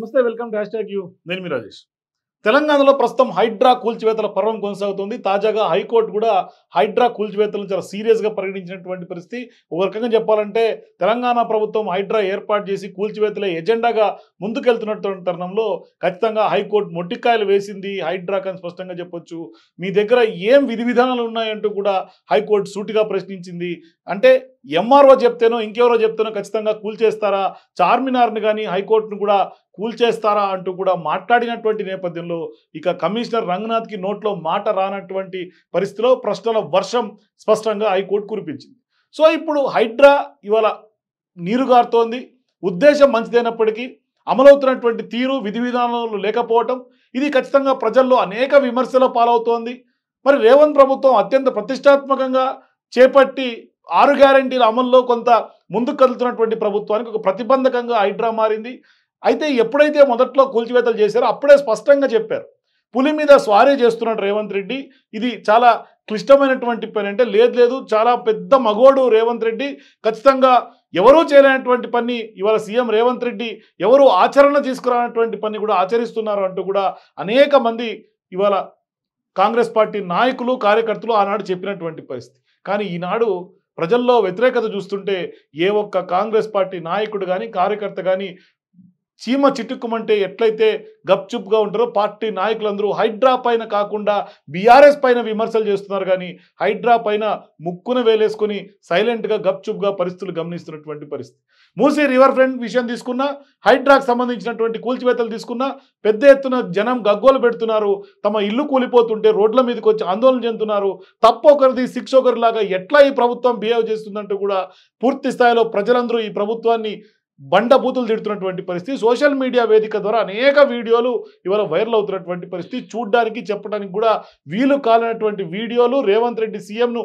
నమస్తే, welcome to hashtag you. నేను మీ రాజేష్. తెలంగాణలో ప్రస్తుతం హైడ్రా కూల్చివేతల పర్వం కొనసాగుతుంది. తాజాగా హైకోర్టు కూడా హైడ్రా కూల్చివేతలను చాలా సీరియస్‌గా పరిగణించినటువంటి పరిస్థితి. ఒక రకంగా చెప్పాలంటే తెలంగాణ ప్రభుత్వం హైడ్రా ఏర్పాటు చేసి కూల్చివేతలే ఎజెండాగా ముందుకెళ్తున్నటువంటి తరుణంలో ఖచ్చితంగా హైకోర్టు మొట్టికాయలు వేసింది హైడ్రాకి అని స్పష్టంగా చెప్పొచ్చు. మీ దగ్గర ఏం విధి విధానాలు ఉన్నాయంటూ కూడా హైకోర్టు సూటిగా ప్రశ్నించింది. అంటే ఎంఆర్ఓ చెప్తేనో ఇంకెవరో చెప్తేనో ఖచ్చితంగా కూల్చేస్తారా, చార్మినార్ని కానీ హైకోర్టును కూడా కూల్చేస్తారా అంటూ కూడా మాట్లాడినటువంటి నేపథ్యంలో ఇక కమిషనర్ రంగనాథ్కి నోట్లో మాట రానటువంటి పరిస్థితిలో ప్రశ్నల వర్షం స్పష్టంగా హైకోర్టు కురిపించింది. సో ఇప్పుడు హైడ్రా ఇవాళ నీరుగారుతోంది. ఉద్దేశం మంచిదైనప్పటికీ అమలవుతున్నటువంటి తీరు విధి విధానాలు లేకపోవటం ఇది ఖచ్చితంగా ప్రజల్లో అనేక విమర్శల పాలవుతోంది. మరి రేవంత్ ప్రభుత్వం అత్యంత ప్రతిష్టాత్మకంగా చేపట్టి 6 గ్యారెంటీల అమల్లో కొంత ముందుకు కదులుతున్నటువంటి ప్రభుత్వానికి ఒక ప్రతిబంధకంగా హైడ్రా మారింది. అయితే ఎప్పుడైతే మొదట్లో కూల్చివేతలు చేశారో అప్పుడే స్పష్టంగా చెప్పారు, పులి మీద స్వారీ చేస్తున్నాడు రేవంత్ రెడ్డి, ఇది చాలా క్లిష్టమైనటువంటి పని. అంటే లేదు చాలా పెద్ద మగోడు రేవంత్ రెడ్డి, ఖచ్చితంగా ఎవరూ చేయలేనటువంటి పని ఇవాళ సీఎం రేవంత్ రెడ్డి ఎవరు ఆచరణ తీసుకురానటువంటి పని కూడా ఆచరిస్తున్నారు అంటూ కూడా అనేక మంది ఇవాళ కాంగ్రెస్ పార్టీ నాయకులు కార్యకర్తలు ఆనాడు చెప్పినటువంటి పరిస్థితి. కానీ ఈనాడు ప్రజల్లో వ్యతిరేకత చూస్తుంటే ఏ ఒక్క కాంగ్రెస్ పార్టీ నాయకుడు కానీ కార్యకర్త కానీ చీమ చిట్టుకుమంటే ఎట్లయితే గప్చుప్గా ఉంటారో పార్టీ నాయకులందరూ హైడ్రా పైన కాకుండా బీఆర్ఎస్ పైన విమర్శలు చేస్తున్నారు. కానీ హైడ్రా పైన ముక్కున వేలేసుకొని సైలెంట్గా గప్చుప్గా పరిస్థితులు గమనిస్తున్నటువంటి పరిస్థితి. మూసీ రివర్ ఫ్రంట్ విషయం తీసుకున్నా, హైడ్రాకు సంబంధించినటువంటి కూల్చివేతలు తీసుకున్నా పెద్ద ఎత్తున జనం గగ్గోలు పెడుతున్నారు. తమ ఇల్లు కూలిపోతుంటే రోడ్ల మీదకి వచ్చి ఆందోళన చెందుతున్నారు. తప్పొకరిది శిక్ష ఒకరిలాగా ఎట్లా ఈ ప్రభుత్వం బిహేవ్ చేస్తుందంటూ కూడా పూర్తి స్థాయిలో ప్రజలందరూ ఈ ప్రభుత్వాన్ని బండబూతులు తిడుతున్నటువంటి పరిస్థితి. సోషల్ మీడియా వేదిక ద్వారా అనేక వీడియోలు ఇవాళ వైరల్ అవుతున్నటువంటి పరిస్థితి. చూడ్డానికి చెప్పడానికి కూడా వీలు కాలనటువంటి వీడియోలు, రేవంత్ రెడ్డి సీఎంను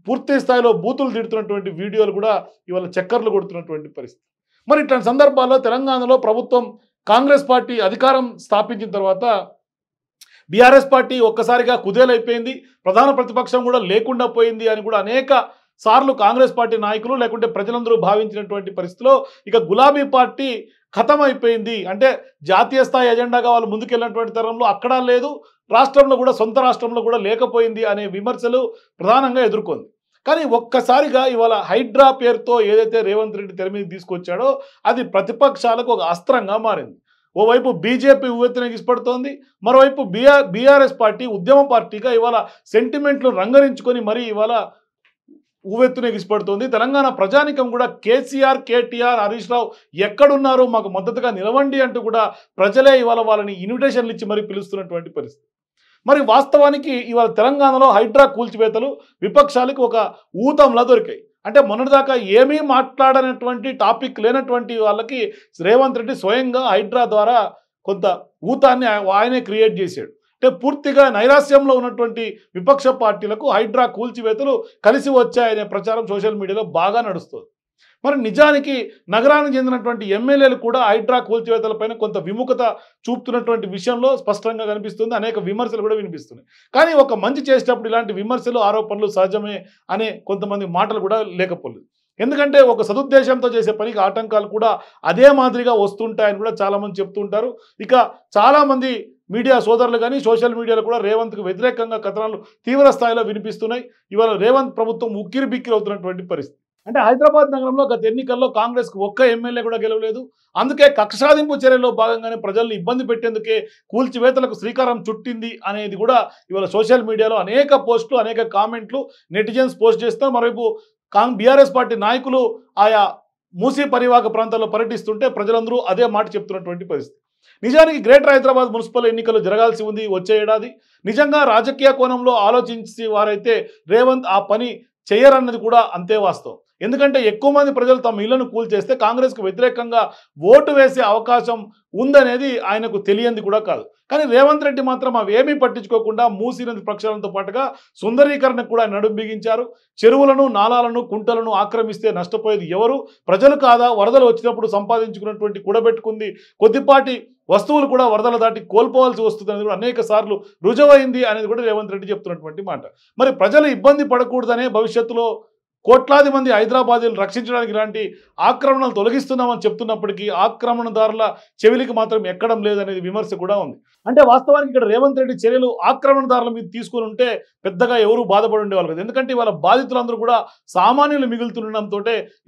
పూర్తి స్థాయిలో బూతులు తిడుతున్నటువంటి వీడియోలు కూడా ఇవాళ చక్కర్లు కొడుతున్నటువంటి పరిస్థితి. మరి ఇట్లాంటి సందర్భాల్లో తెలంగాణలో ప్రభుత్వం కాంగ్రెస్ పార్టీ అధికారం స్థాపించిన తర్వాత బీఆర్ఎస్ పార్టీ ఒక్కసారిగా కుదేలైపోయింది, ప్రధాన ప్రతిపక్షం కూడా లేకుండా పోయింది అని కూడా అనేక సార్లు కాంగ్రెస్ పార్టీ నాయకులు లేకుంటే ప్రజలందరూ భావించినటువంటి పరిస్థితిలో ఇక గులాబీ పార్టీ ఖతం అయిపోయింది. అంటే జాతీయ స్థాయి ఎజెండాగా వాళ్ళు ముందుకెళ్ళినటువంటి తరంలో అక్కడ లేదు, రాష్ట్రంలో కూడా సొంత రాష్ట్రంలో కూడా లేకపోయింది అనే విమర్శలు ప్రధానంగా ఎదుర్కొంది. కానీ ఒక్కసారిగా ఇవాళ హైడ్రా పేరుతో ఏదైతే రేవంత్ రెడ్డి తెర మీద తీసుకొచ్చాడో అది ప్రతిపక్షాలకు ఒక అస్త్రంగా మారింది. ఓవైపు బీజేపీ ఉవ్వెత్తున ఎగిసిపడుతోంది, మరోవైపు బీఆర్ఎస్ పార్టీ ఉద్యమ పార్టీగా ఇవాళ సెంటిమెంట్లు రంగరించుకొని మరీ ఇవాళ ఉవ్వెత్తున ఎగిసిపడుతోంది. తెలంగాణ ప్రజానికం కూడా కేసీఆర్, కేటీఆర్, హరీష్ రావు ఎక్కడున్నారు, మాకు మద్దతుగా నిలవండి అంటూ కూడా ప్రజలే ఇవాళ వాళ్ళని ఇన్విటేషన్లు ఇచ్చి మరీ పిలుస్తున్నటువంటి పరిస్థితి. మరి వాస్తవానికి ఇవాళ తెలంగాణలో హైడ్రా కూల్చివేతలు విపక్షాలకు ఒక ఊతంలా దొరికాయి. అంటే మొన్నటిదాకా ఏమీ మాట్లాడనటువంటి టాపిక్ లేనటువంటి వాళ్ళకి రేవంత్ రెడ్డి స్వయంగా హైడ్రా ద్వారా కొంత ఊతాన్ని ఆయనే క్రియేట్ చేశాడు. అంటే పూర్తిగా నైరాస్యంలో ఉన్నటువంటి విపక్ష పార్టీలకు హైడ్రా కూల్చివేతలు కలిసి వచ్చాయనే ప్రచారం సోషల్ మీడియాలో బాగా నడుస్తుంది. మరి నిజానికి నగరానికి చెందినటువంటి ఎమ్మెల్యేలు కూడా హైడ్రా కూల్చివేతలపైన కొంత విముఖత చూపుతున్నటువంటి విషయంలో స్పష్టంగా కనిపిస్తుంది. అనేక విమర్శలు కూడా వినిపిస్తున్నాయి. కానీ ఒక మంచి చేసేటప్పుడు ఇలాంటి విమర్శలు, ఆరోపణలు సహజమే అనే కొంతమంది మాటలు కూడా లేకపోలేదు. ఎందుకంటే ఒక సదుద్దేశంతో చేసే పనికి ఆటంకాలు కూడా అదే మాదిరిగా వస్తుంటాయని కూడా చాలామంది చెప్తుంటారు. ఇక చాలామంది మీడియా సోదరులు కానీ సోషల్ మీడియాలో కూడా రేవంత్కు వ్యతిరేకంగా కథనాలు తీవ్ర స్థాయిలో వినిపిస్తున్నాయి. ఇవాళ రేవంత్ ప్రభుత్వం ఉక్కిరి బిక్కిరి అవుతున్నటువంటి పరిస్థితి. అంటే హైదరాబాద్ నగరంలో గత ఎన్నికల్లో కాంగ్రెస్కు ఒక్క ఎమ్మెల్యే కూడా గెలవలేదు. అందుకే కక్ష సాధింపు చర్యల్లో భాగంగానే ప్రజల్ని ఇబ్బంది పెట్టేందుకే కూల్చివేతలకు శ్రీకారం చుట్టింది అనేది కూడా ఇవాళ సోషల్ మీడియాలో అనేక పోస్టులు, అనేక కామెంట్లు నెటిజన్స్ పోస్ట్ చేస్తున్నారు. మరోవైపు బీఆర్ఎస్ పార్టీ నాయకులు ఆయా మూసీ పరివాహక ప్రాంతాల్లో పర్యటిస్తుంటే ప్రజలందరూ అదే మాట చెప్తున్నటువంటి పరిస్థితి. నిజానికి గ్రేటర్ హైదరాబాద్ మున్సిపల్ ఎన్నికలు జరగాల్సి ఉంది వచ్చే ఏడాది. నిజంగా రాజకీయ కోణంలో ఆలోచించి వారైతే రేవంత్ ఆ పని చేయరన్నది కూడా అంతే వాస్తవం. ఎందుకంటే ఎక్కువ మంది ప్రజలు తమ ఇళ్లను కూల్చేస్తే కాంగ్రెస్కు వ్యతిరేకంగా ఓటు వేసే అవకాశం ఉందనేది ఆయనకు తెలియంది కూడా కాదు. కానీ రేవంత్ రెడ్డి మాత్రం అవేమీ పట్టించుకోకుండా మూసీ నది ప్రక్షాళనతో పాటుగా సుందరీకరణకు కూడా నడుం బిగించారు. చెరువులను, నాలాలను, కుంటలను ఆక్రమిస్తే నష్టపోయేది ఎవరు? ప్రజలు కాదా? వరదలు వచ్చినప్పుడు సంపాదించుకున్నటువంటి కూడబెట్టుకుంది కొద్దిపాటి వస్తువులు కూడా వరదల దాటి కోల్పోవాల్సి వస్తుంది అనేది కూడా అనేక సార్లు రుజువైంది అనేది కూడా రేవంత్ రెడ్డి చెప్తున్నటువంటి మాట. మరి ప్రజలు ఇబ్బంది పడకూడదనే భవిష్యత్తులో కోట్లాది మంది హైదరాబాదీలను రక్షించడానికి ఇలాంటి ఆక్రమణలు తొలగిస్తున్నామని చెప్తున్నప్పటికీ ఆక్రమణదారుల చెవిలికి మాత్రం ఎక్కడం లేదనేది విమర్శ కూడా ఉంది. అంటే వాస్తవానికి ఇక్కడ రేవంత్ రెడ్డి చర్యలు ఆక్రమణదారుల మీద తీసుకుని ఉంటే పెద్దగా ఎవరు బాధపడి ఉండేవాళ్ళు కదా. ఎందుకంటే ఇవాళ బాధితులందరూ కూడా సామాన్యులు మిగులుతుండడంతో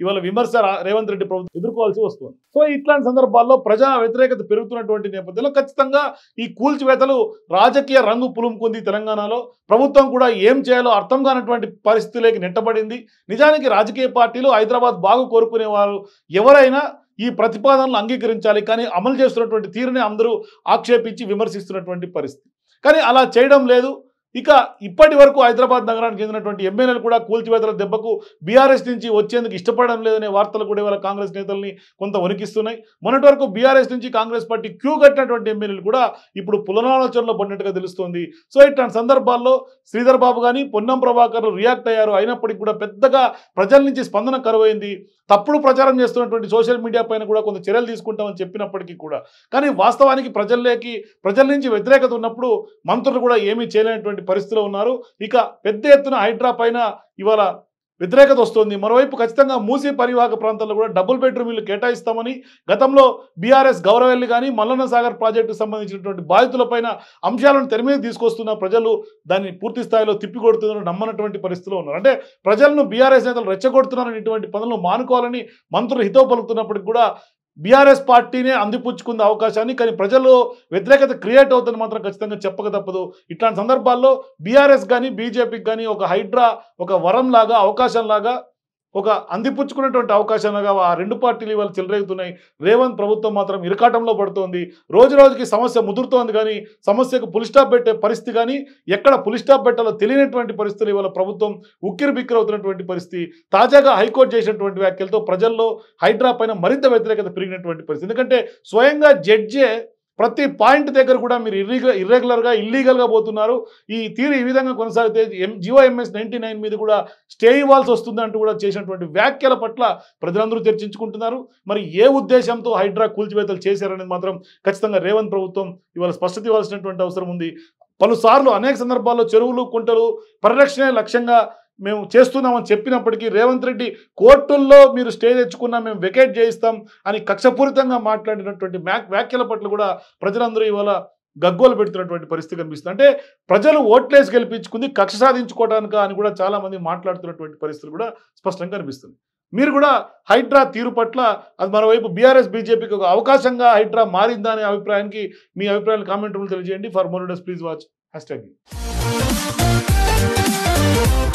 ఇవాళ విమర్శ రేవంత్ రెడ్డి ప్రభుత్వం ఎదుర్కోవాల్సి వస్తుంది. సో ఇట్లాంటి సందర్భాల్లో ప్రజా వ్యతిరేకత పెరుగుతున్నటువంటి నేపథ్యంలో ఖచ్చితంగా ఈ కూల్చివేతలు రాజకీయ రంగు పులుముకుంది. తెలంగాణలో ప్రభుత్వం కూడా ఏం చేయాలో అర్థం కానటువంటి పరిస్థితులకి నెట్టబడింది. నిజానికి రాజకీయ పార్టీలు హైదరాబాద్ బాగు కోరుకునే వారు ఎవరైనా ఈ ప్రతిపాదనలు అంగీకరించాలి. కానీ అమలు చేస్తున్నటువంటి తీరుని అందరూ ఆక్షేపించి విమర్శిస్తున్నటువంటి పరిస్థితి. కానీ అలా చేయడం లేదు. ఇక ఇప్పటి వరకు హైదరాబాద్ నగరానికి చెందినటువంటి ఎమ్మెల్యేలు కూడా కూల్చివేతల దెబ్బకు బీఆర్ఎస్ నుంచి వచ్చేందుకు ఇష్టపడడం లేదనే వార్తలు కూడా ఇవాళ కాంగ్రెస్ నేతల్ని కొంత వణికిస్తున్నాయి. మొన్నటి వరకు బీఆర్ఎస్ నుంచి కాంగ్రెస్ పార్టీ క్యూ కట్టినటువంటి ఎమ్మెల్యేలు కూడా ఇప్పుడు పునరాలోచనలో పడినట్టుగా తెలుస్తోంది. సో ఇట్లాంటి సందర్భాల్లో శ్రీధర్ బాబు కానీ పొన్నం ప్రభాకర్ రియాక్ట్ అయ్యారు. అయినప్పటికీ కూడా పెద్దగా ప్రజల నుంచి స్పందన కరువైంది. తప్పుడు ప్రచారం చేస్తున్నటువంటి సోషల్ మీడియా పైన కూడా కొంత చర్యలు తీసుకుంటామని చెప్పినప్పటికీ కూడా కానీ వాస్తవానికి ప్రజల నుంచి వ్యతిరేకత ఉన్నప్పుడు మంత్రులు కూడా ఏమీ చేయలేనటువంటి పరిస్థితిలో ఉన్నారు. ఇక పెద్ద ఎత్తున హైడ్రా పైన ఇవాళ వ్యతిరేకత వస్తుంది. మరోవైపు ఖచ్చితంగా మూసీ పరివాహక ప్రాంతాల్లో కూడా డబుల్ బెడ్రూమ్ ఇల్లు కేటాయిస్తామని గతంలో బీఆర్ఎస్ గౌరవెల్లి కానీ మల్లన్న సాగర్ ప్రాజెక్టుకు సంబంధించినటువంటి బాధితులపైన అంశాలను తెర మీద తీసుకొస్తున్న ప్రజలు దాన్ని పూర్తి స్థాయిలో తిప్పికొడుతున్నారని నమ్మనటువంటి పరిస్థితిలో ఉన్నారు. అంటే ప్రజలను బీఆర్ఎస్ నేతలు రెచ్చగొడుతున్నారని ఇటువంటి పనులు మానుకోవాలని మంత్రులు హితవు పలుకుతున్నప్పటికీ కూడా బీఆర్ఎస్ పార్టీనే అందిపుచ్చుకున్న అవకాశాన్ని కానీ ప్రజల్లో వ్యతిరేకత క్రియేట్ అవుతుంది మాత్రం ఖచ్చితంగా చెప్పక తప్పదు. ఇట్లాంటి సందర్భాల్లో బీఆర్ఎస్ కానీ బీజేపీకి కానీ ఒక హైడ్రా ఒక వరంలాగా అవకాశంలాగా ఒక అందిపుచ్చుకున్నటువంటి అవకాశంలాగా ఆ రెండు పార్టీలు ఇవాళ చెలరేగుతున్నాయి. రేవంత్ ప్రభుత్వం మాత్రం ఇరకాటంలో పడుతోంది. రోజు రోజుకి సమస్య ముదురుతోంది కానీ సమస్యకు పులి స్టాప్ పెట్టే పరిస్థితి కానీ ఎక్కడ పులి స్టాప్ పెట్టాలో తెలియనటువంటి పరిస్థితులు ఇవాళ ప్రభుత్వం ఉక్కిరి బిక్కిరి అవుతున్నటువంటి పరిస్థితి. తాజాగా హైకోర్టు చేసినటువంటి వ్యాఖ్యలతో ప్రజల్లో హైడ్రా పైన మరింత వ్యతిరేకత పెరిగినటువంటి పరిస్థితి. ఎందుకంటే స్వయంగా జడ్జే ప్రతి పాయింట్ దగ్గర కూడా మీరు ఇర్రెగ్యులర్గా ఇల్లీగల్గా పోతున్నారు, ఈ తీరు ఈ విధంగా కొనసాగితే GOMS 99 మీద కూడా స్టే ఇవ్వాల్సి వస్తుందంటూ కూడా చేసినటువంటి వ్యాఖ్యల పట్ల ప్రజలందరూ చర్చించుకుంటున్నారు. మరి ఏ ఉద్దేశంతో హైడ్రా కూల్చివేతలు చేశారనేది మాత్రం ఖచ్చితంగా రేవంత్ ప్రభుత్వం ఇవాళ స్పష్టత ఇవ్వాల్సినటువంటి అవసరం ఉంది. పలుసార్లు అనేక సందర్భాల్లో చెరువులు కుంటలు పరిరక్షణే లక్ష్యంగా మేము చేస్తున్నామని చెప్పినప్పటికీ రేవంత్ రెడ్డి కోర్టుల్లో మీరు స్టే తెచ్చుకున్నా మేము వెకేట్ చేయిస్తాం అని కక్షపూరితంగా మాట్లాడినటువంటి వ్యాఖ్యల పట్ల కూడా ప్రజలందరూ ఇవాళ గగ్గోలు పెడుతున్నటువంటి పరిస్థితి కనిపిస్తుంది. అంటే ప్రజలు ఓట్లేసి గెలిపించుకుంది కక్ష సాధించుకోవడానిక అని కూడా చాలామంది మాట్లాడుతున్నటువంటి పరిస్థితులు కూడా స్పష్టంగా కనిపిస్తుంది. మీరు కూడా హైడ్రా తీరు పట్ల అది మరోవైపు బీఆర్ఎస్ బీజేపీకి ఒక అవకాశంగా హైడ్రా మారిందా అనే అభిప్రాయానికి మీ అభిప్రాయాలు కామెంట్ రూపంలో తెలియజేయండి. For more videos please watch #.